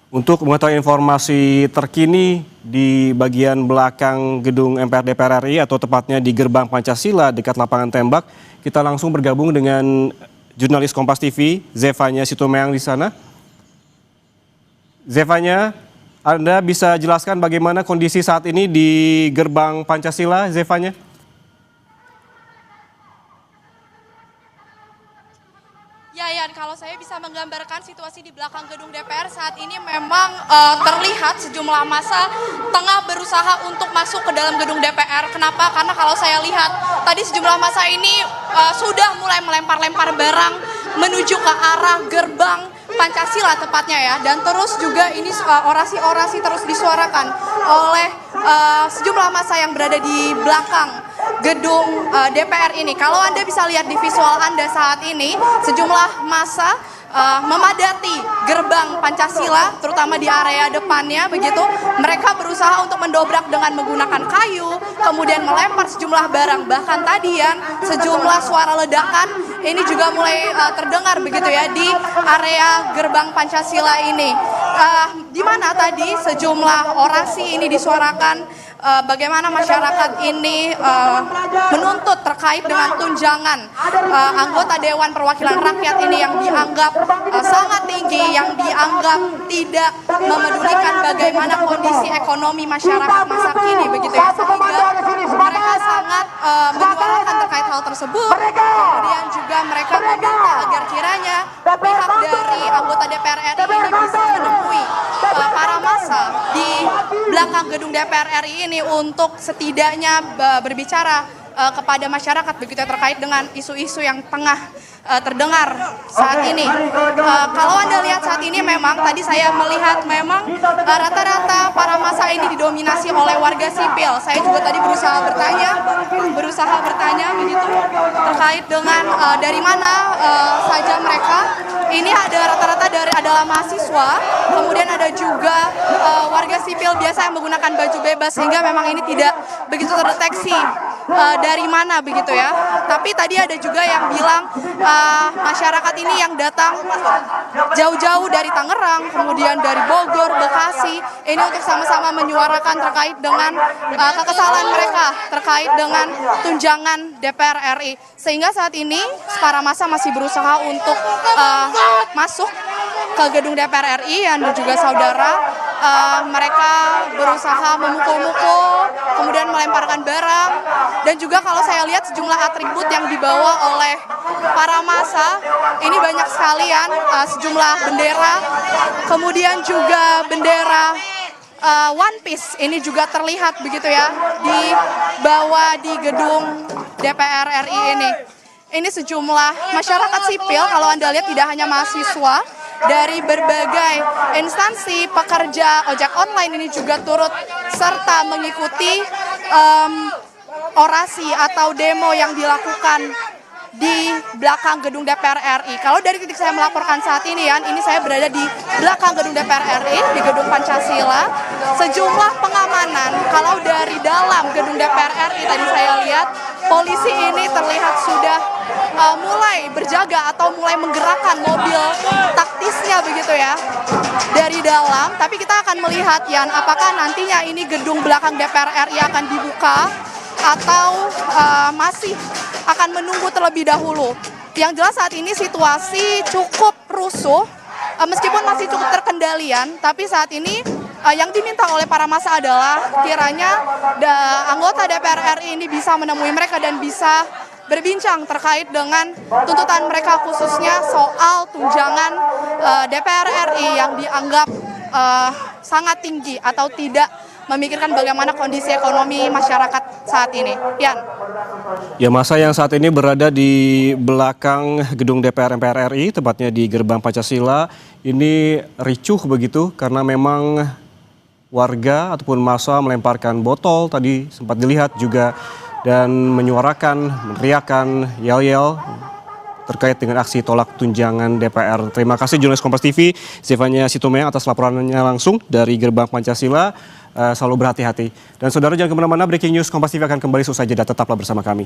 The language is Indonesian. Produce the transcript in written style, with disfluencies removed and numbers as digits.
Untuk mengetahui informasi terkini di bagian belakang gedung MPR DPR RI atau tepatnya di Gerbang Pancasila dekat lapangan tembak, kita langsung bergabung dengan jurnalis Kompas TV, Zevanya Situmorang di sana. Zevanya, Anda bisa jelaskan bagaimana kondisi saat ini di Gerbang Pancasila, Zevanya? Ya, Yan, kalau saya bisa menggambarkan situasi di belakang gedung DPR saat ini memang terlihat sejumlah massa tengah berusaha untuk masuk ke dalam gedung DPR. Kenapa? Karena kalau saya lihat tadi sejumlah massa ini sudah mulai melempar-lempar barang menuju ke arah gerbang Pancasila tepatnya ya. Dan terus juga ini orasi-orasi terus disuarakan oleh sejumlah massa yang berada di belakang gedung DPR ini. Kalau Anda bisa lihat di visual Anda saat ini, sejumlah massa memadati gerbang Pancasila, terutama di area depannya begitu. Mereka berusaha untuk mendobrak dengan menggunakan kayu, kemudian melempar sejumlah barang. Bahkan tadi ya, sejumlah suara ledakan ini juga mulai terdengar begitu ya di area gerbang Pancasila ini. Di mana tadi sejumlah orasi ini disuarakan bagaimana masyarakat ini menuntut terkait dengan tunjangan anggota Dewan Perwakilan Rakyat ini yang dianggap sangat tinggi, yang dianggap tidak memedulikan bagaimana kondisi ekonomi masyarakat masa kini begitu ya, sehingga mereka sangat menyuarakan terkait hal tersebut. Kemudian juga mereka meminta agar kiranya pihak dari anggota DPR RI ini bisa menemui para massa di belakang gedung DPR RI ini untuk setidaknya berbicara kepada masyarakat begitu terkait dengan isu-isu yang tengah terdengar saat ini. Kalau Anda lihat saat ini memang tadi saya melihat memang rata-rata para massa ini didominasi oleh warga sipil. Saya juga tadi berusaha bertanya begitu terkait dengan dari mana saja mereka. Ini ada rata-rata adalah mahasiswa, kemudian ada juga warga sipil biasa yang menggunakan baju bebas sehingga memang ini tidak begitu terdeteksi dari mana begitu ya. Tapi tadi ada juga yang bilang masyarakat ini yang datang jauh-jauh dari Tangerang, kemudian dari Bogor, Bekasi, ini untuk sama-sama menyuarakan terkait dengan kekesalan mereka terkait dengan tunjangan DPR RI. Sehingga saat ini para massa masih berusaha untuk masuk ke gedung DPR RI dan juga saudara mereka berusaha memukul-mukul, kemudian melemparkan barang, dan juga kalau saya lihat sejumlah atribut yang dibawa oleh para massa ini banyak sekalian, sejumlah bendera, kemudian juga bendera One Piece ini juga terlihat begitu ya dibawa di gedung DPR RI ini. Ini sejumlah masyarakat sipil, kalau Anda lihat tidak hanya mahasiswa, dari berbagai instansi pekerja ojek online ini juga turut serta mengikuti orasi atau demo yang dilakukan di belakang gedung DPR RI. Kalau dari titik saya melaporkan saat ini ya, ini saya berada di belakang gedung DPR RI, di gedung Pancasila. Sejumlah pengamanan, kalau dari dalam gedung DPR RI tadi saya lihat, polisi ini terlihat sudah mulai berjaga atau mulai menggerakkan mobil taktisnya begitu ya dari dalam. Tapi kita akan melihat ya, apakah nantinya ini gedung belakang DPR RI akan dibuka atau masih akan menunggu terlebih dahulu. Yang jelas saat ini situasi cukup rusuh, meskipun masih cukup terkendalian, tapi saat ini yang diminta oleh para massa adalah kiranya anggota DPR RI ini bisa menemui mereka dan bisa berbincang terkait dengan tuntutan mereka, khususnya soal tunjangan DPR RI yang dianggap sangat tinggi atau tidak memikirkan bagaimana kondisi ekonomi masyarakat saat ini. Yan. Ya, massa yang saat ini berada di belakang gedung DPR MPR RI, tepatnya di Gerbang Pancasila, ini ricuh begitu karena memang warga ataupun massa melemparkan botol, tadi sempat dilihat juga, dan menyuarakan, meneriakan yel-yel terkait dengan aksi tolak tunjangan DPR. Terima kasih jurnalis Kompas TV, Zevanya Situmorang atas laporannya langsung dari Gerbang Pancasila. Selalu berhati-hati. Dan saudara jangan kemana-mana, breaking news Kompas TV akan kembali seusai jeda, tetaplah bersama kami.